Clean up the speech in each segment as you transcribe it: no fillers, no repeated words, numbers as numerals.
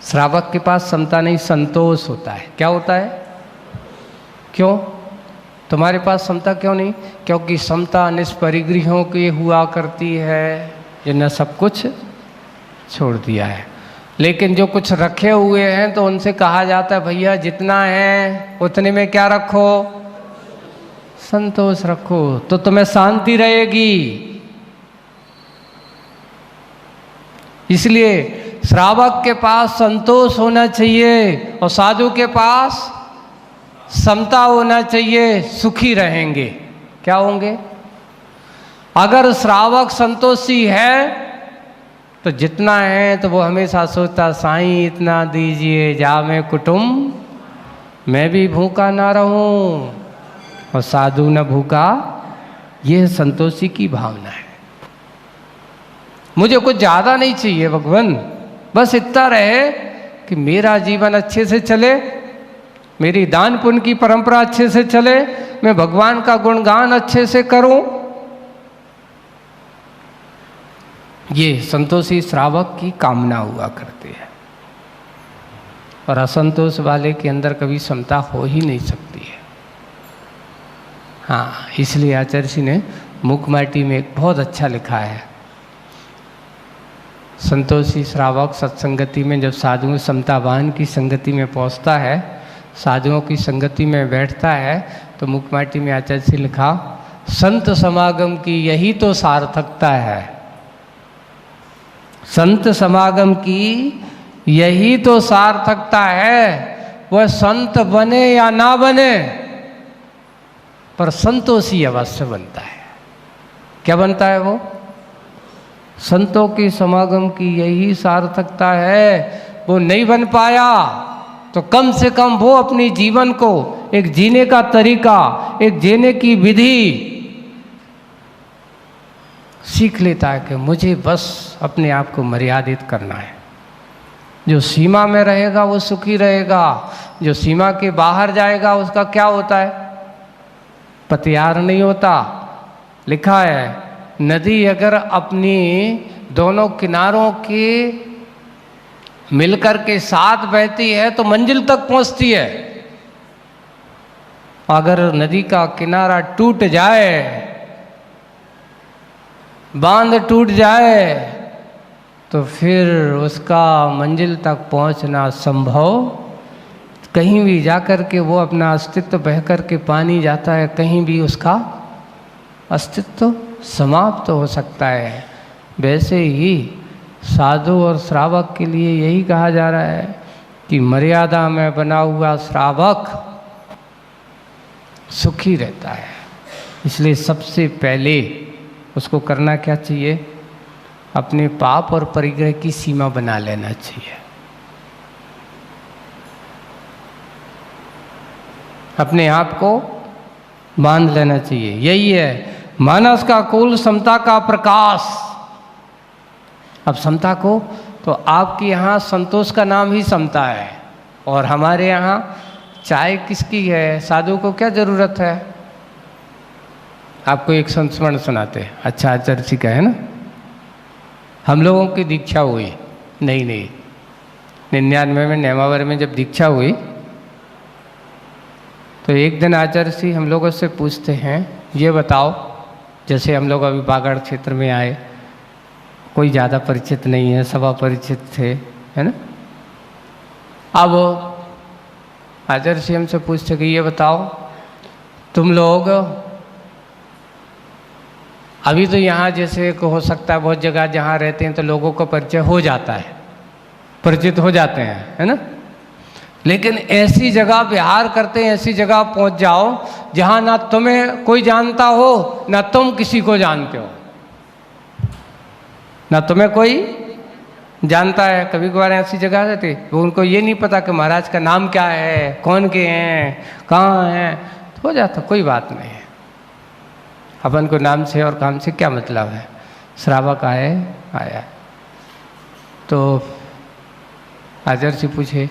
श्रावक के पास समता नहीं, संतोष होता है। क्या होता है? क्यों तुम्हारे पास समता क्यों नहीं? क्योंकि समता निष्परिग्रहों की हुआ करती है, जिन्हें सब कुछ छोड़ दिया है। लेकिन जो कुछ रखे हुए हैं तो उनसे कहा जाता है भैया जितना है उतने में क्या रखो? संतोष रखो, तो तुम्हें शांति रहेगी। इसलिए श्रावक के पास संतोष होना चाहिए और साधु के पास समता होना चाहिए, सुखी रहेंगे। क्या होंगे? अगर श्रावक संतोषी है तो जितना है तो वो हमेशा सोचता साईं इतना दीजिए जामे कुटुंब मैं भी भूखा ना रहूं और साधु न भूखा। यह संतोषी की भावना है। मुझे कुछ ज़्यादा नहीं चाहिए भगवान, बस इतना रहे कि मेरा जीवन अच्छे से चले, मेरी दान पुण्य की परंपरा अच्छे से चले, मैं भगवान का गुणगान अच्छे से करूं। ये संतोषी श्रावक की कामना हुआ करती है। और असंतोष वाले के अंदर कभी समता हो ही नहीं सकती है। हाँ, इसलिए आचार्य जी ने मुखमाटी में एक बहुत अच्छा लिखा है। संतोषी श्रावक सत्संगति में जब साधुओं समतावान की संगति में पहुंचता है, साधुओं की संगति में बैठता है, तो मुखमाटी में आचार्य जी लिखा संत समागम की यही तो सार्थकता है। संत समागम की यही तो सार्थकता है। वह संत बने या ना बने पर संतोषी अवश्य बनता है। क्या बनता है वो? संतों के समागम की यही सार्थकता है। वो नहीं बन पाया तो कम से कम वो अपनी जीवन को एक जीने का तरीका, एक जीने की विधि सीख लेता है कि मुझे बस अपने आप को मर्यादित करना है। जो सीमा में रहेगा वो सुखी रहेगा, जो सीमा के बाहर जाएगा उसका क्या होता है? पतियार नहीं होता। लिखा है नदी अगर अपनी दोनों किनारों के मिलकर के साथ बहती है तो मंजिल तक पहुंचती है। अगर नदी का किनारा टूट जाए, बांध टूट जाए, तो फिर उसका मंजिल तक पहुंचना संभव। कहीं भी जाकर के वो अपना अस्तित्व बह कर के पानी जाता है, कहीं भी उसका अस्तित्व समाप्त हो सकता है। वैसे ही साधु और श्रावक के लिए यही कहा जा रहा है कि मर्यादा में बना हुआ श्रावक सुखी रहता है। इसलिए सबसे पहले उसको करना क्या चाहिए? अपने पाप और परिग्रह की सीमा बना लेना चाहिए। अपने आप को बांध लेना चाहिए। यही है मानस का कुल, समता का प्रकाश। अब समता को तो आपके यहाँ संतोष का नाम ही समता है, और हमारे यहाँ चाय किसकी है? साधु को क्या जरूरत है? आपको एक संस्मरण सुनाते हैं। अच्छा आचार्य जी का है ना, हम लोगों की दीक्षा हुई नहीं 99 में नेमावर में जब दीक्षा हुई तो एक दिन आचार्य जी हम लोगों से पूछते हैं, ये बताओ, जैसे हम लोग अभी बागड़ क्षेत्र में आए, कोई ज़्यादा परिचित नहीं है, सब अपरिचित थे, है ना। अब आचार्य जी हमसे पूछते कि ये बताओ तुम लोग अभी तो यहाँ जैसे हो सकता है बहुत जगह जहाँ रहते हैं तो लोगों को परिचय हो जाता है, परिचित हो जाते हैं, है ना। लेकिन ऐसी जगह विहार करते हैं, ऐसी जगह पहुँच जाओ जहाँ ना तुम्हें कोई जानता हो ना तुम किसी को जानते हो, ना तुम्हें कोई जानता है। कभी कभार ऐसी जगह रहती वो उनको ये नहीं पता कि महाराज का नाम क्या है, कौन के हैं, कहाँ हैं, तो हो जाता, कोई बात नहीं है। अपन को नाम से और काम से क्या मतलब है। श्रावक आया तो आचार्य से पूछे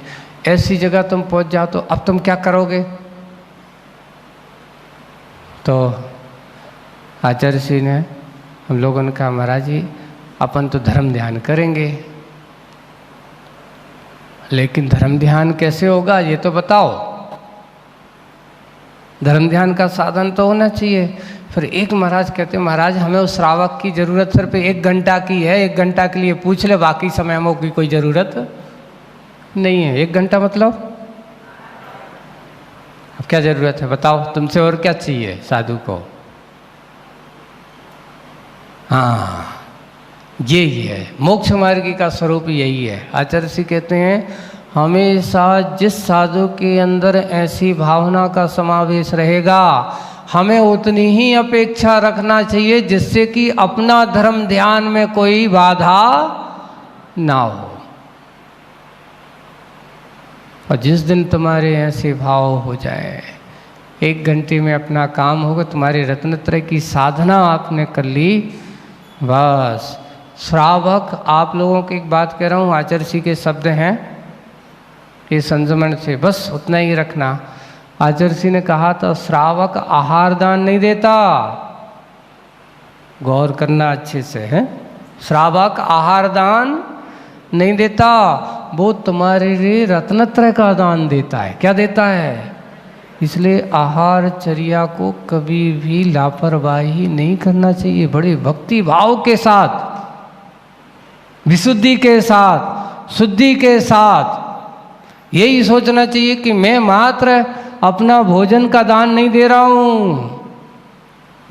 ऐसी जगह तुम पहुंच जाओ तो अब तुम क्या करोगे? तो आचार्य जी ने हम लोगों ने कहा महाराज जी अपन तो धर्म ध्यान करेंगे, लेकिन धर्म ध्यान कैसे होगा ये तो बताओ। धर्म ध्यान का साधन तो होना चाहिए। फिर एक महाराज कहते, महाराज हमें उस श्रावक की ज़रूरत सिर्फ 1 घंटा की है, 1 घंटा के लिए पूछ ले, बाकी समय हमें की कोई ज़रूरत नहीं है। 1 घंटा मतलब अब क्या ज़रूरत है बताओ, तुमसे और क्या चाहिए साधु को। हाँ यही है, मोक्ष मार्ग का स्वरूप यही है। आचार्य श्री कहते हैं हमेशा जिस साधु के अंदर ऐसी भावना का समावेश रहेगा, हमें उतनी ही अपेक्षा रखना चाहिए जिससे कि अपना धर्म ध्यान में कोई बाधा ना हो। और जिस दिन तुम्हारे ऐसे भाव हो जाए, 1 घंटे में अपना काम होगा, तुम्हारे रत्नत्रय की साधना आपने कर ली, बस। श्रावक, आप लोगों की एक बात कह रहा हूँ, आचार्य जी के शब्द हैं, ये संजमन से बस उतना ही रखना। आचार्य जी ने कहा था श्रावक आहार दान नहीं देता, गौर करना अच्छे से है। श्रावक आहार दान नहीं देता, वो तुम्हारे लिए रत्नत्रय का दान देता है। क्या देता है? इसलिए आहार चर्या को कभी भी लापरवाही नहीं करना चाहिए। बड़े भक्ति भाव के साथ, विशुद्धि के साथ, शुद्धि के साथ यही सोचना चाहिए कि मैं मात्र अपना भोजन का दान नहीं दे रहा हूँ,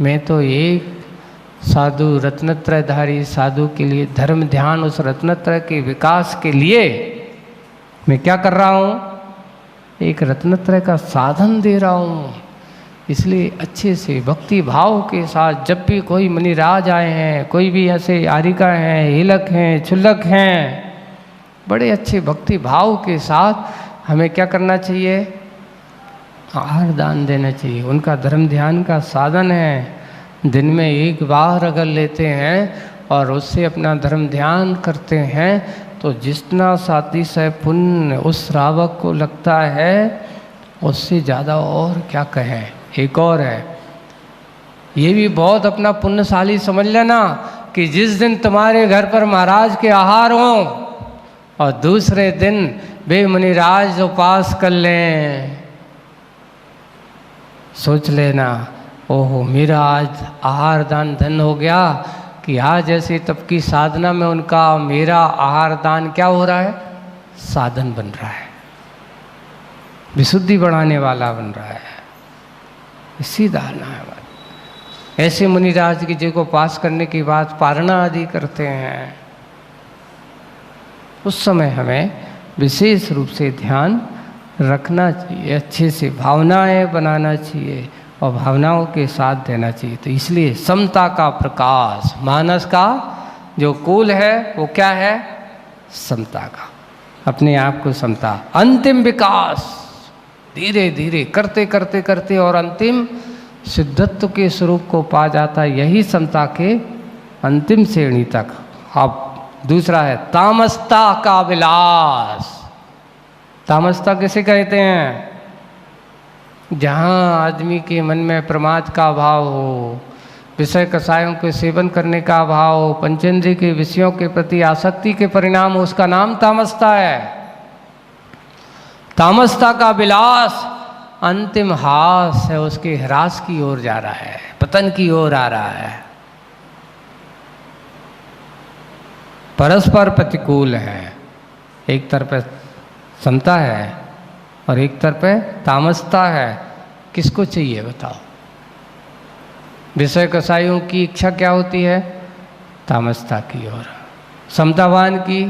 मैं तो एक साधु रत्नत्रयधारी साधु के लिए धर्म ध्यान, उस रत्नत्रय के विकास के लिए मैं क्या कर रहा हूँ, एक रत्नत्रय का साधन दे रहा हूँ। इसलिए अच्छे से भक्ति भाव के साथ जब भी कोई मुनिराज आए हैं, कोई भी ऐसे आरिका हैं, हिलक हैं, छुल्लक हैं, बड़े अच्छे भक्ति भाव के साथ हमें क्या करना चाहिए, आहार दान देना चाहिए। उनका धर्म ध्यान का साधन है। दिन में 1 बार अगर लेते हैं और उससे अपना धर्म ध्यान करते हैं तो जितना सातिशय पुण्य उस श्रावक को लगता है उससे ज़्यादा और क्या कहें। एक और है, ये भी बहुत अपना पुण्यशाली समझ लेना कि जिस दिन तुम्हारे घर पर महाराज के आहार हों और दूसरे दिन वे मुनिराज उपास कर लें, सोच लेना ओहो मेरा आज आहार दान धन हो गया कि आज ऐसे तब की साधना में उनका मेरा आहार दान क्या हो रहा है, साधन बन रहा है, विशुद्धि बढ़ाने वाला बन रहा है। इसी धारणा है। ऐसे मुनिराज की जी को पास करने के बाद पारणा आदि करते हैं, उस समय हमें विशेष रूप से ध्यान रखना चाहिए, अच्छे से भावनाएं बनाना चाहिए और भावनाओं के साथ देना चाहिए। तो इसलिए समता का प्रकाश, मानस का जो कुल है वो क्या है, समता का, अपने आप को समता, अंतिम विकास धीरे धीरे करते करते करते और अंतिम सिद्धत्व के स्वरूप को पा जाता है। यही समता के अंतिम श्रेणी तक। अब दूसरा है तामसता का विलास। तामसता किसे कहते हैं? जहाँ आदमी के मन में प्रमाद का भाव हो, विषय कषायों के सेवन करने का भाव हो, पंचेंद्रिय के विषयों के प्रति आसक्ति के परिणाम हो, उसका नाम तामसता है। तामसता का विलास अंतिम हास है, उसके ह्रास की ओर जा रहा है, पतन की ओर आ रहा है, परस्पर प्रतिकूल है। एक तरफ समता है और एक तरफ तामसता है। किसको चाहिए बताओ? विषय कषायों की इच्छा क्या होती है? तामसता की ओर। समतावान की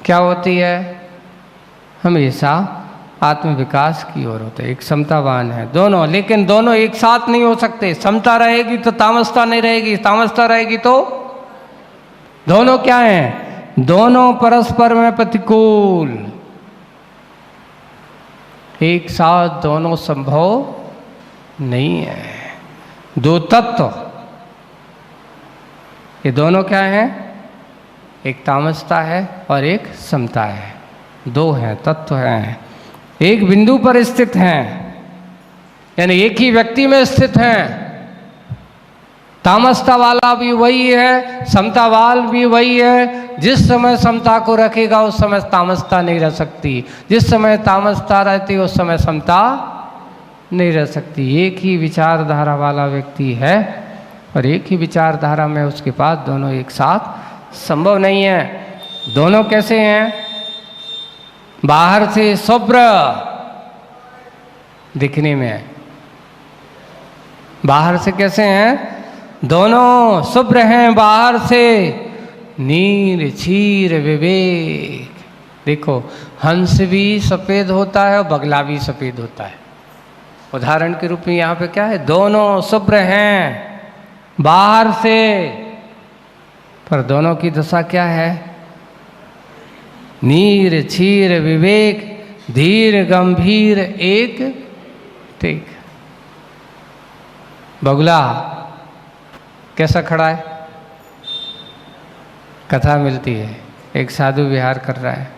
क्या होती है? हमेशा आत्मविकास की ओर होते। एक समतावान है, दोनों, लेकिन दोनों एक साथ नहीं हो सकते। समता रहेगी तो तामसता नहीं रहेगी, तामसता रहेगी तो दोनों क्या हैं? दोनों परस्पर में प्रतिकूल। एक साथ दोनों संभव नहीं है। दो तत्व, ये दोनों क्या हैं? एक तामसता है और एक समता है। दो हैं, तत्व हैं, एक बिंदु पर स्थित हैं, यानी एक ही व्यक्ति में स्थित हैं। तामसता वाला भी वही है, समता वाल भी वही है, जिस समय समता को रखेगा उस समय तामसता नहीं रह सकती, जिस समय तामसता रहती उस समय समता नहीं रह सकती। एक ही विचारधारा वाला व्यक्ति है और एक ही विचारधारा में उसके पास दोनों एक साथ संभव नहीं है। दोनों कैसे हैं? बाहर से शुभ्र दिखने में, बाहर से कैसे हैं? दोनों शुभ्र हैं बाहर से, नीर क्षीर विवेक। देखो, हंस भी सफ़ेद होता है और बगला भी सफ़ेद होता है। उदाहरण के रूप में यहाँ पे क्या है? दोनों शुभ्र हैं बाहर से, पर दोनों की दशा क्या है? नीर क्षीर विवेक, धीर गंभीर एक ठीक। बगुला कैसा खड़ा है? कथा मिलती है, एक साधु विहार कर रहा है,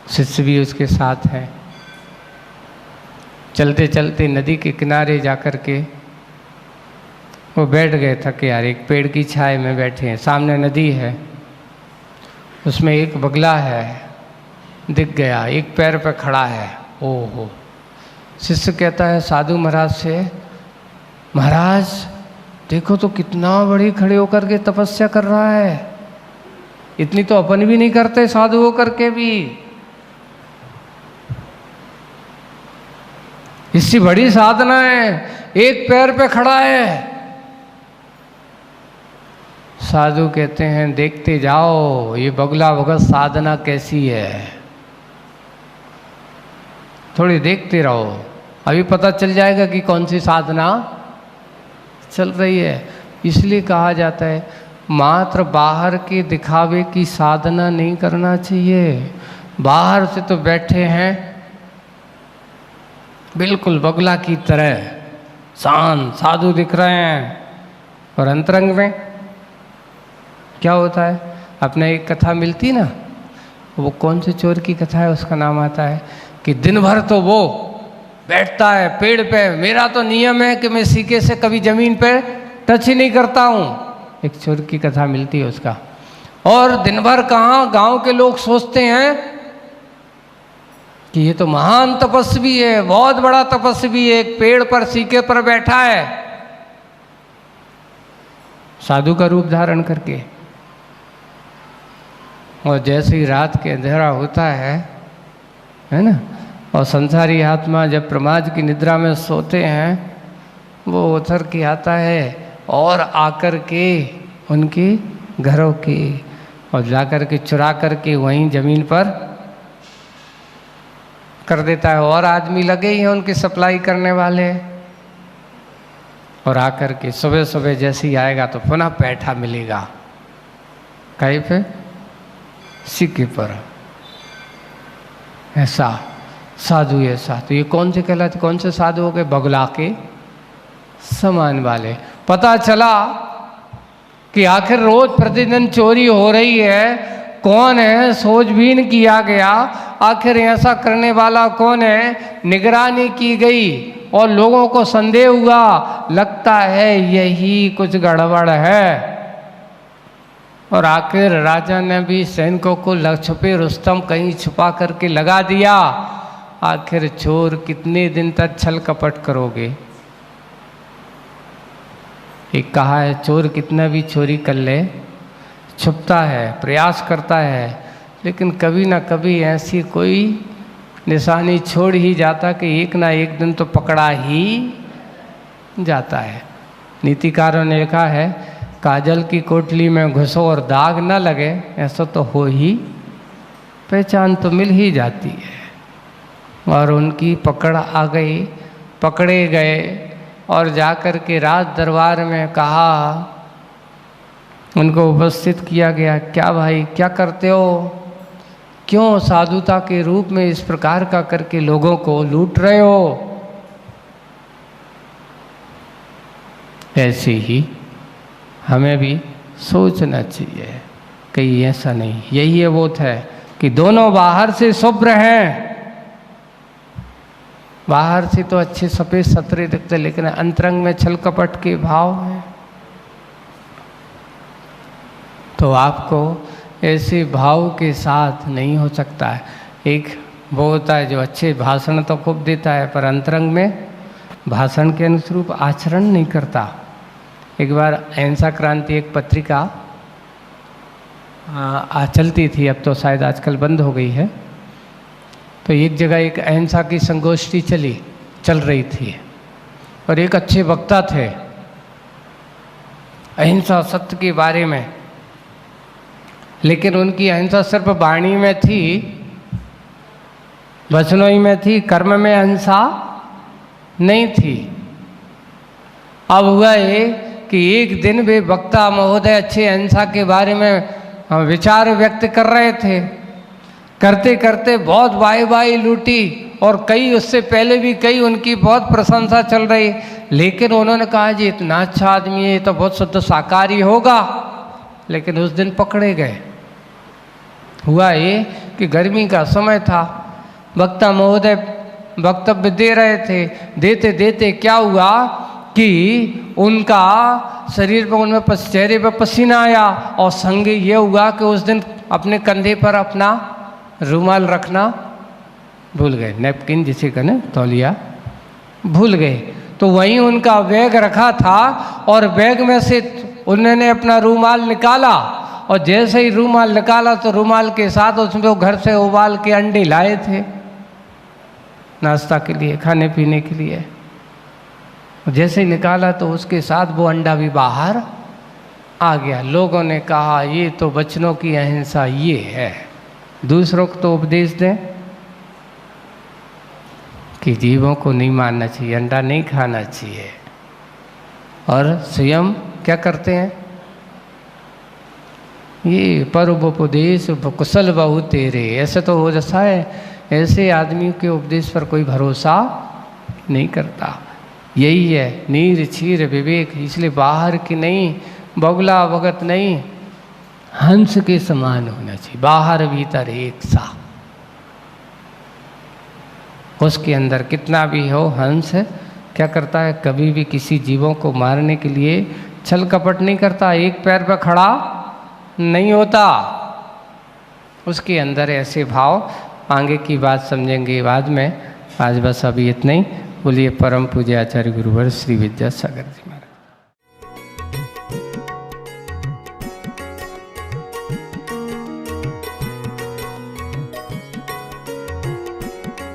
शिष्य भी उसके साथ है। चलते चलते नदी के किनारे जाकर के वो बैठ गए, थके यार, एक पेड़ की छाया में बैठे हैं, सामने नदी है, उसमें एक बगला है, दिख गया, एक पैर पर खड़ा है। ओहो! शिष्य कहता है साधु महाराज से, महाराज देखो तो कितना बड़ी खड़े होकर के तपस्या कर रहा है, इतनी तो अपन भी नहीं करते साधु होकर के भी, इससे बड़ी साधना है, एक पैर पे खड़ा है। साधु कहते हैं देखते जाओ ये बगला भगत साधना कैसी है, थोड़ी देखते रहो, अभी पता चल जाएगा कि कौन सी साधना चल रही है। इसलिए कहा जाता है मात्र बाहर के दिखावे की साधना नहीं करना चाहिए। बाहर से तो बैठे हैं बिल्कुल बगला की तरह, शांत साधु दिख रहे हैं, और अंतरंग में क्या होता है? अपने एक कथा मिलती ना, वो कौन से चोर की कथा है, उसका नाम आता है कि दिन भर तो वो बैठता है पेड़ पे, मेरा तो नियम है कि मैं सीके से कभी जमीन पे टच ही नहीं करता हूँ। एक चोर की कथा मिलती है उसका, और दिन भर कहाँ गांव के लोग सोचते हैं कि ये तो महान तपस्वी है, बहुत बड़ा तपस्वी है, एक पेड़ पर सीके पर बैठा है साधु का रूप धारण करके। और जैसे ही रात के अंधेरा होता है ना, और संसारी आत्मा जब प्रमाद की निद्रा में सोते हैं, वो उतर के आता है और आकर के उनके घरों के, और जाकर के चुरा करके वहीं जमीन पर कर देता है। और आदमी लगे ही हैं उनकी सप्लाई करने वाले, और आकर के सुबह सुबह जैसे ही आएगा तो पुनः पैठा मिलेगा, कहीं पे सिक्के पर। ऐसा साधु, ऐसा तो ये कौन से कहलाते, कौन से साधु हो गए? बगला के समान वाले। पता चला कि आखिर रोज प्रतिदिन चोरी हो रही है, कौन है? खोजबीन किया गया, आखिर ऐसा करने वाला कौन है? निगरानी की गई और लोगों को संदेह हुआ, लगता है यही कुछ गड़बड़ है। और आखिर राजा ने भी सैनिकों को छुपे रुस्तम कहीं छुपा करके लगा दिया। आखिर चोर कितने दिन तक छल कपट करोगे? एक कहा है चोर कितना भी चोरी कर ले, छुपता है, प्रयास करता है, लेकिन कभी ना कभी ऐसी कोई निशानी छोड़ ही जाता कि एक ना एक दिन तो पकड़ा ही जाता है। नीतिकारों ने लिखा है काजल की कोटली में घुसो और दाग न लगे, ऐसा तो हो ही, पहचान तो मिल ही जाती है। और उनकी पकड़ आ गई, पकड़े गए और जाकर के राज दरबार में कहा, उनको उपस्थित किया गया, क्या भाई क्या करते हो, क्यों साधुता के रूप में इस प्रकार का करके लोगों को लूट रहे हो? ऐसे ही हमें भी सोचना चाहिए कि ऐसा नहीं, यही वो है कि दोनों बाहर से शुभ्र हैं, बाहर से तो अच्छे सफेद सतरे दिखते, लेकिन अंतरंग में छल कपट के भाव हैं। तो आपको ऐसे भाव के साथ नहीं हो सकता है। एक वो होता है जो अच्छे भाषण तो खूब देता है पर अंतरंग में भाषण के अनुरूप आचरण नहीं करता। एक बार अहिंसा क्रांति एक पत्रिका चलती थी, अब तो शायद आजकल बंद हो गई है। तो एक जगह एक अहिंसा की संगोष्ठी चल रही थी और एक अच्छे वक्ता थे अहिंसा सत्य के बारे में, लेकिन उनकी अहिंसा सिर्फ वाणी में थी, वचनों ही में थी, कर्म में अहिंसा नहीं थी। अब हुआ ये कि एक दिन वे वक्ता महोदय अच्छे अहिंसा के बारे में विचार व्यक्त कर रहे थे। करते करते बहुत वाई लूटी और कई उससे पहले भी कई उनकी बहुत प्रशंसा चल रही, लेकिन उन्होंने कहा जी इतना अच्छा आदमी है, तो बहुत शुद्ध शाकाहारी होगा। लेकिन उस दिन पकड़े गए। हुआ ये कि गर्मी का समय था, वक्ता महोदय वक्तव्य दे रहे थे। देते देते क्या हुआ कि उनका शरीर पर उनमें चेहरे पर पसीना आया और संगे ये हुआ कि उस दिन अपने कंधे पर अपना रुमाल रखना भूल गए, नैपकिन जिसे कहने तौलिया भूल गए। तो वहीं उनका बैग रखा था और बैग में से उन्होंने अपना रुमाल निकाला और जैसे ही रुमाल निकाला तो रुमाल के साथ उसमें वो घर से उबाल के अंडे लाए थे नाश्ता के लिए, खाने पीने के लिए। जैसे ही निकाला तो उसके साथ वो अंडा भी बाहर आ गया। लोगों ने कहा ये तो बच्चों की अहिंसा ये है। दूसरों को तो उपदेश दें कि जीवों को नहीं मारना चाहिए, अंडा नहीं खाना चाहिए, और स्वयं क्या करते हैं, ये परोपदेश कुशल बहु तेरे, ऐसे तो हो जैसा है, ऐसे आदमी के उपदेश पर कोई भरोसा नहीं करता। यही है नीर क्षीर विवेक। इसलिए बाहर की नहीं, बगुला भगत नहीं, हंस के समान होना चाहिए, बाहर भीतर एक सा। उसके अंदर कितना भी हो, हंस क्या करता है, कभी भी किसी जीवों को मारने के लिए छल कपट नहीं करता, एक पैर पर खड़ा नहीं होता। उसके अंदर ऐसे भाव। आगे की बात समझेंगे बाद में, आज बस अभी इतना ही। बोलिए परम पूज्य आचार्य गुरुवर श्री विद्यासागर जी।